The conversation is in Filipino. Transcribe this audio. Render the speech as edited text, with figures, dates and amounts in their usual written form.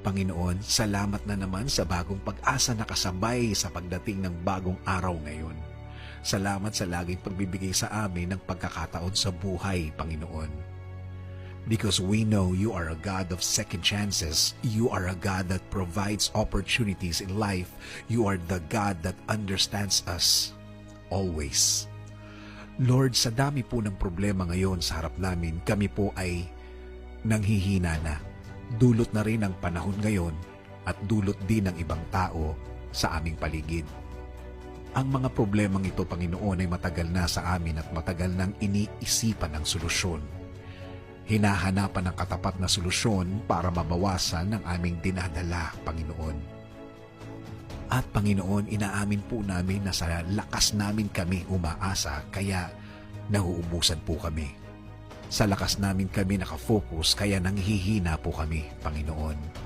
Panginoon, salamat na naman sa bagong pag-asa na kasabay sa pagdating ng bagong araw ngayon. Salamat sa laging pagbibigay sa amin ng pagkakataon sa buhay, Panginoon. Because we know you are a God of second chances. You are a God that provides opportunities in life. You are the God that understands us always. Lord, sa dami po ng problema ngayon sa harap namin, kami po ay nanghihina na. Dulot na rin ang panahon ngayon at dulot din ng ibang tao sa aming paligid. Ang mga problemang ito, Panginoon, ay matagal na sa amin at matagal nang iniisipan ng solusyon. Hinahanapan ng katapat na solusyon para mabawasan ang aming dinadala, Panginoon. At Panginoon, inaamin po namin na sa lakas namin kami umaasa, kaya nauubusan po kami. Sa lakas namin kami nakafocus, kaya nanghihina po kami, Panginoon.